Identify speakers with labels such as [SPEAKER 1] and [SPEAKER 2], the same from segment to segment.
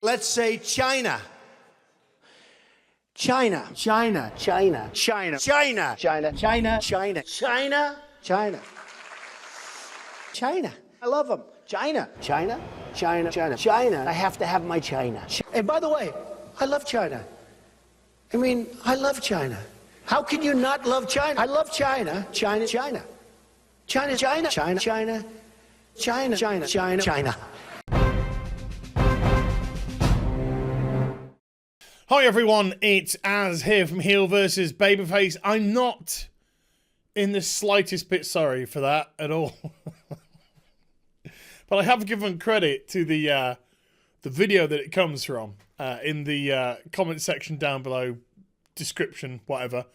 [SPEAKER 1] Let's say China.
[SPEAKER 2] China.
[SPEAKER 1] China.
[SPEAKER 2] China.
[SPEAKER 1] China.
[SPEAKER 2] China.
[SPEAKER 1] China.
[SPEAKER 2] China.
[SPEAKER 1] China.
[SPEAKER 2] China.
[SPEAKER 1] China.
[SPEAKER 2] China.
[SPEAKER 1] I love them.
[SPEAKER 2] China. China. China. China. China. I have to have my China. And by the way, I love China. I mean, I love China. How can you not love China? I love China. China. China. China. China. China. China. China. China. China. China.
[SPEAKER 3] Hi everyone, it's Az here from HeelvsBabyface. I'm not in the slightest bit sorry for that at all. But I have given credit to the video that it comes from in the comment section down below, description, whatever.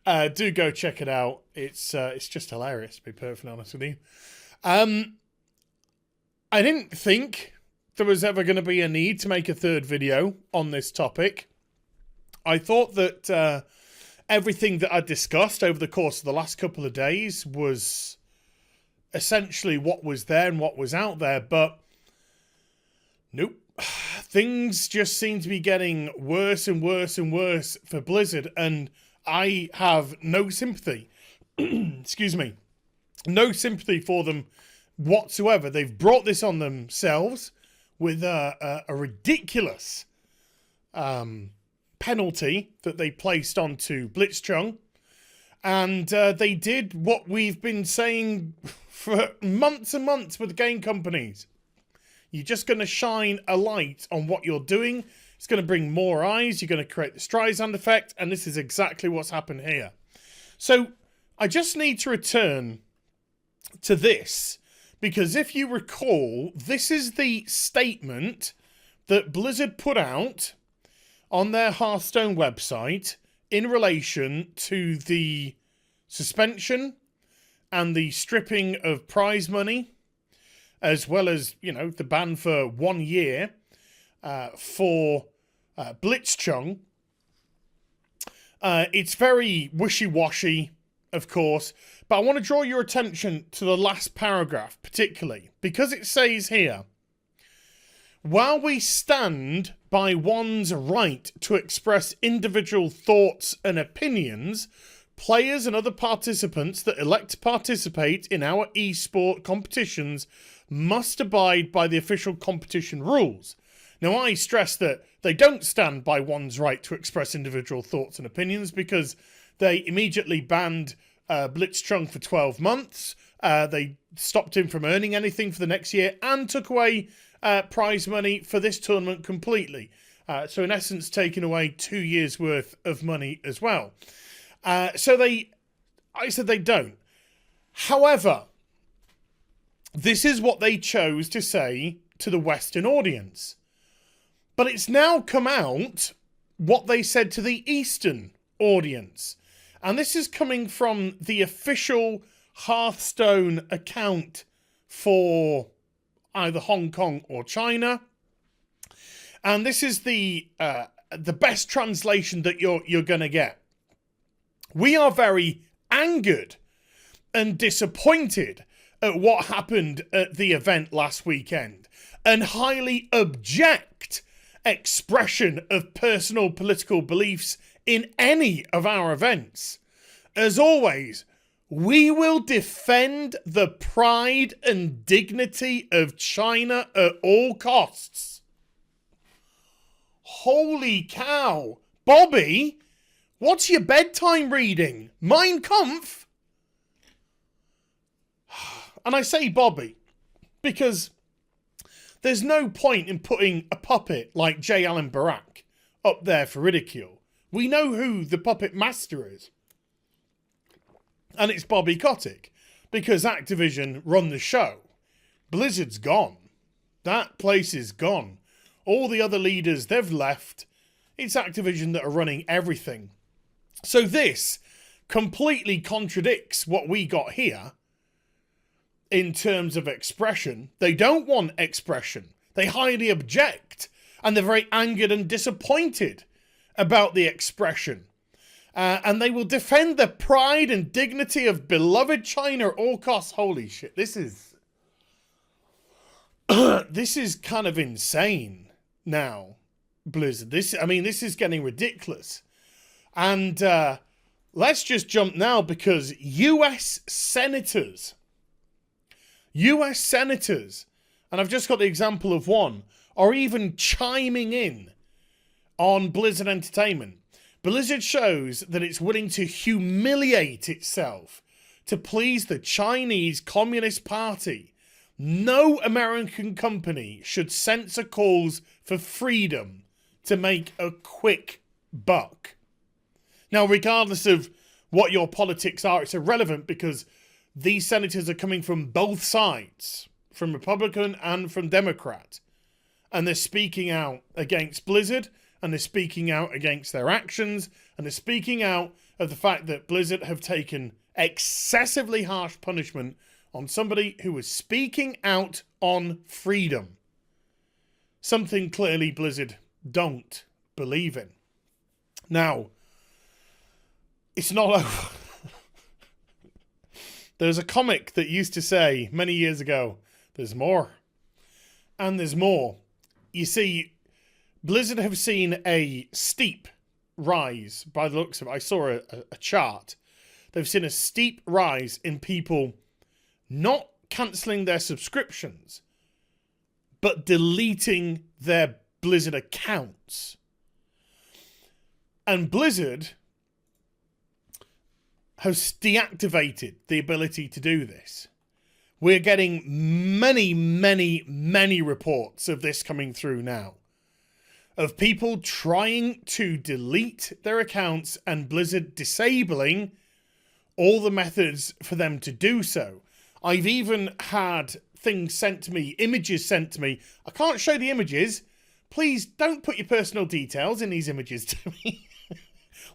[SPEAKER 3] Do go check it out. It's just hilarious, to be perfectly honest with you. I didn't think there was ever going to be a need to make a third video on this topic. I thought that everything that I discussed over the course of the last couple of days was essentially what was there and what was out there, but nope. Things just seem to be getting worse and worse and worse for Blizzard, and I have no sympathy. Excuse me. No sympathy for them whatsoever. They've brought this on themselves with a ridiculous penalty that they placed onto BLIZZCON, and they did what we've been saying for months and months with game companies. You're just going to shine a light on what you're doing. It's going to bring more eyes. You're going to create the Streisand effect, and this is exactly what's happened here. So I just need to return to this, because if you recall, this is the statement that Blizzard put out on their Hearthstone website in relation to the suspension and the stripping of prize money, as well as, you know, the ban for 1 year for BLIZZCON. It's very wishy-washy, of course, but I want to draw your attention to the last paragraph particularly, because it says here, while we stand by one's right to express individual thoughts and opinions, players and other participants that elect to participate in our esport competitions must abide by the official competition rules. Now, I stress that they don't stand by one's right to express individual thoughts and opinions, because they immediately banned BLIZZCON for 12 months. They stopped him from earning anything for the next year and took away prize money for this tournament completely. So in essence, taking away 2 years worth of money as well. I said they don't. However, this is what they chose to say to the Western audience. But it's now come out what they said to the Eastern audience. And this is coming from the official Hearthstone account for either Hong Kong or China. And this is the best translation that you're going to get. We are very angered and disappointed at what happened at the event last weekend, and highly object expression of personal political beliefs in any of our events. As always, we will defend the pride and dignity of China at all costs. Holy cow. Bobby, what's your bedtime reading? Mein Kampf? And I say Bobby because there's no point in putting a puppet like J. Allen Barak up there for ridicule. We know who the puppet master is. And it's Bobby Kotick, because Activision run the show. Blizzard's gone. That place is gone. All the other leaders, they've left. It's Activision that are running everything. So this completely contradicts what we got here in terms of expression. They don't want expression. They highly object. And they're very angered and disappointed about the expression. And they will defend the pride and dignity of beloved China at all costs. Holy shit, this is... this is kind of insane now. Blizzard. This is getting ridiculous. And let's just jump now, because US senators, and I've just got the example of one, are even chiming in on Blizzard Entertainment. Blizzard shows that it's willing to humiliate itself to please the Chinese Communist Party. No American company should censor calls for freedom to make a quick buck. Now, regardless of what your politics are, it's irrelevant, because these senators are coming from both sides, from Republican and from Democrat. And they're speaking out against Blizzard, and they're speaking out against their actions, and they're speaking out of the fact that Blizzard have taken excessively harsh punishment on somebody who was speaking out on freedom. Something clearly Blizzard don't believe in. Now, it's not over. There's a comic that used to say many years ago, there's more. And there's more. You see, Blizzard have seen a steep rise by the looks of it. I saw a chart. They've seen a steep rise in people not cancelling their subscriptions, but deleting their Blizzard accounts. And Blizzard has deactivated the ability to do this. We're getting many, many, many reports of this coming through now, of people trying to delete their accounts and Blizzard disabling all the methods for them to do so. I've even had things sent to me, images sent to me. I can't show the images. Please don't put your personal details in these images to me.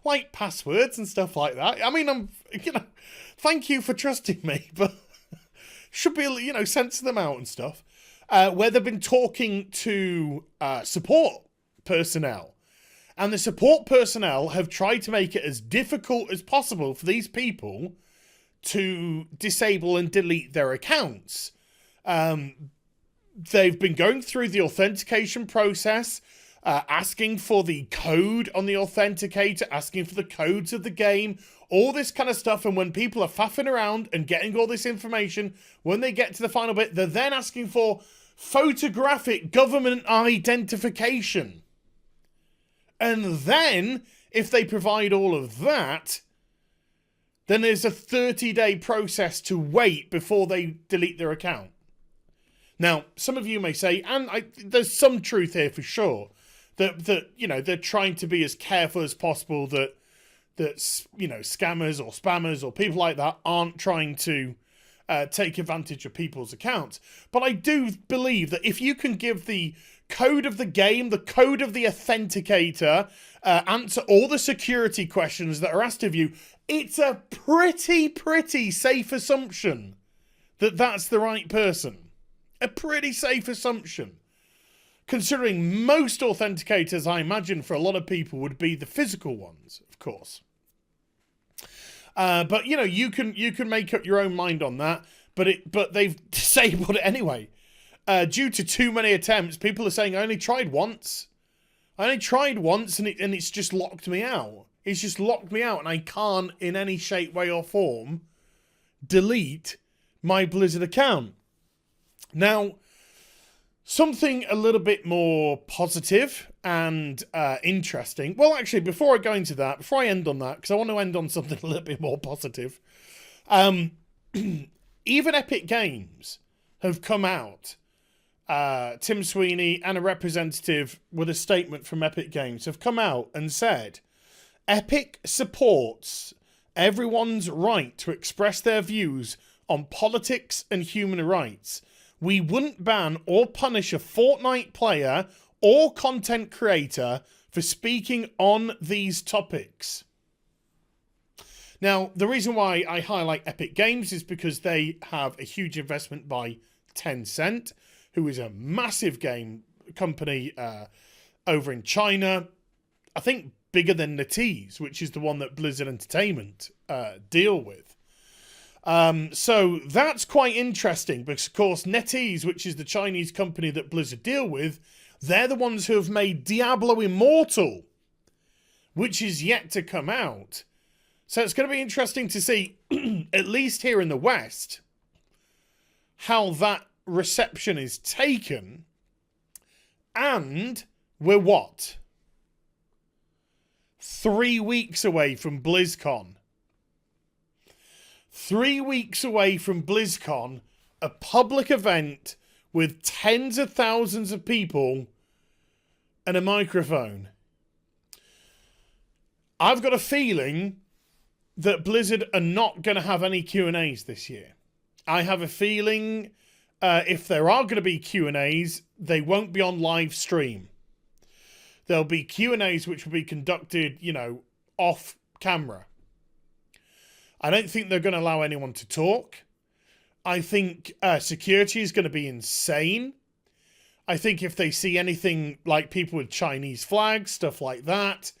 [SPEAKER 3] Like passwords and stuff like that. I mean, thank you for trusting me, but should be, censor them out and stuff. Where they've been talking to support personnel. And the support personnel have tried to make it as difficult as possible for these people to disable and delete their accounts. They've been going through the authentication process, asking for the code on the authenticator, asking for the codes of the game, all this kind of stuff. And when people are faffing around and getting all this information, when they get to the final bit, they're then asking for photographic government identification. And then, if they provide all of that, then there's a 30-day process to wait before they delete their account. Now, some of you may say, and there's some truth here for sure, that they're trying to be as careful as possible, that scammers or spammers or people like that aren't trying to take advantage of people's accounts. But I do believe that if you can give the code of the game, the code of the authenticator, answer all the security questions that are asked of you, it's a pretty safe assumption that that's the right person. A pretty safe assumption. Considering most authenticators, I imagine, for a lot of people would be the physical ones, of course. But you can make up your own mind on that. But they've disabled it anyway. Due to too many attempts, people are saying, I only tried once, and it's just locked me out. It's just locked me out, and I can't, in any shape, way, or form, delete my Blizzard account. Now, something a little bit more positive and interesting. Well, actually, before I go into that, before I end on that, because I want to end on something a little bit more positive, even Epic Games have come out. Tim Sweeney and a representative with a statement from Epic Games have come out and said, Epic supports everyone's right to express their views on politics and human rights. We wouldn't ban or punish a Fortnite player or content creator for speaking on these topics. Now, the reason why I highlight Epic Games is because they have a huge investment by Tencent, who is a massive game company over in China. I think bigger than NetEase, which is the one that Blizzard Entertainment deal with. So that's quite interesting because, of course, NetEase, which is the Chinese company that Blizzard deal with, They're the ones who have made Diablo Immortal, which is yet to come out. So it's going to be interesting to see, at least here in the West, how that reception is taken. And we're what? 3 weeks away from BLIZZCON. 3 weeks away from BLIZZCON, a public event with tens of thousands of people and a microphone. I've got a feeling that Blizzard are not going to have any Q&As this year. I have a feeling if there are going to be Q&As, they won't be on live stream. There'll be Q&As which will be conducted, you know, off camera. I don't think they're going to allow anyone to talk. I think security is going to be insane. I think if they see anything like people with Chinese flags, stuff like that,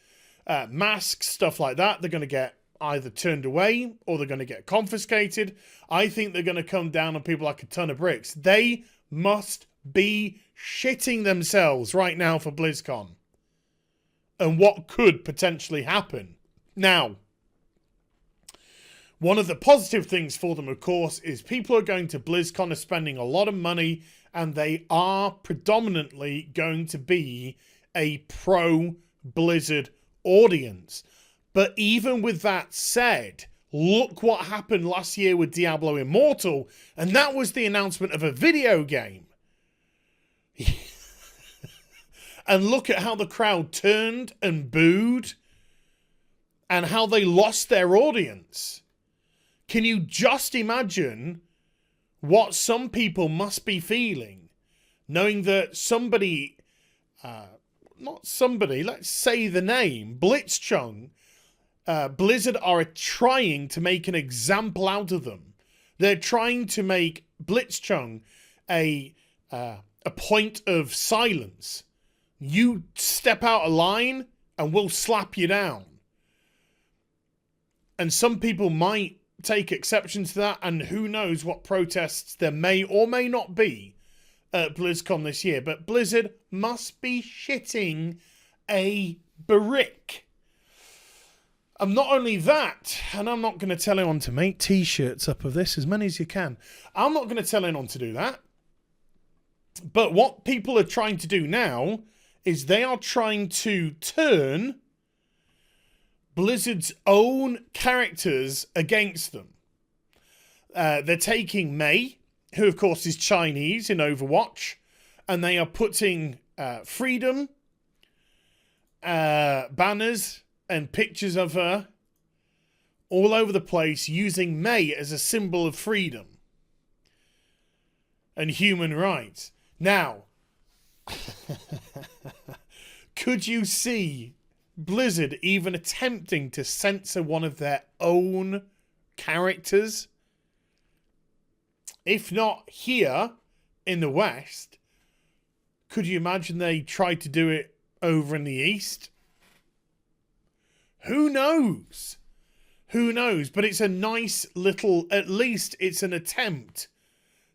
[SPEAKER 3] masks, stuff like that, they're going to get either turned away or they're going to get confiscated. I think they're going to come down on people like a ton of bricks. They must be shitting themselves right now for BlizzCon and what could potentially happen. Now, one of the positive things for them, of course, is people are going to BlizzCon, are spending a lot of money, and they are predominantly going to be a pro-Blizzard audience. But even with that said, look what happened last year with Diablo Immortal, and that was the announcement of a video game. And look at how the crowd turned and booed, and how they lost their audience. Can you just imagine what some people must be feeling, knowing that somebody, not somebody, let's say the name, BLIZZCON, Blizzard are trying to make an example out of them. They're trying to make BLIZZCON a point of silence. You step out of line and we'll slap you down. And some people might take exception to that, and who knows what protests there may or may not be at BlizzCon this year. But Blizzard must be shitting a brick. And not only that, and I'm not going to tell anyone to make t-shirts up of this, as many as you can. I'm not going to tell anyone to do that. But what people are trying to do now is they are trying to turn Blizzard's own characters against them. They're taking Mei, who of course is Chinese in Overwatch, and they are putting freedom banners and pictures of her all over the place, using Mei as a symbol of freedom and human rights. Now, could you see Blizzard even attempting to censor one of their own characters? If not here in the West, could you imagine they tried to do it over in the East? Who knows? Who knows? But it's a nice little, at least it's an attempt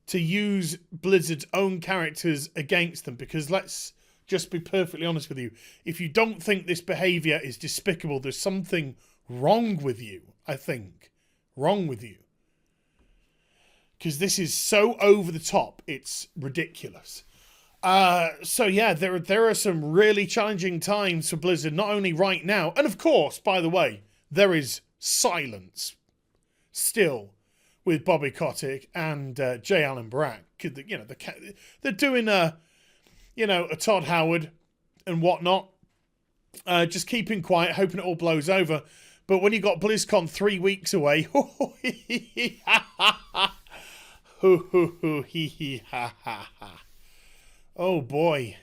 [SPEAKER 3] to use Blizzard's own characters against them, because let's just be perfectly honest with you. If you don't think this behaviour is despicable, there's something wrong with you, I think. Wrong with you. Because this is so over the top, it's ridiculous. So yeah, there are some really challenging times for Blizzard, not only right now, and of course, by the way, there is silence still with Bobby Kotick and J. Allen Brack. You know, they're doing a Todd Howard and whatnot, just keeping quiet, hoping it all blows over. But when you got BlizzCon 3 weeks away, oh boy,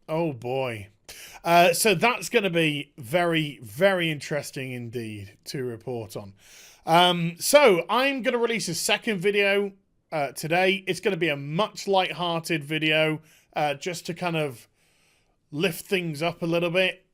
[SPEAKER 3] oh boy. So that's going to be very, very interesting indeed to report on. So I'm going to release a second video today. It's going to be a much light-hearted video, just to kind of lift things up a little bit.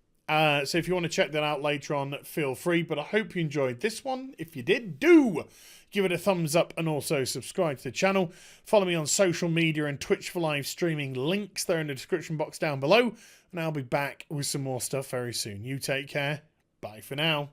[SPEAKER 3] So if you want to check that out later on, feel free. But I hope you enjoyed this one. If you did, do give it a thumbs up and also subscribe to the channel. Follow me on social media and Twitch for live streaming. Links there in the description box down below. And I'll be back with some more stuff very soon. You take care. Bye for now.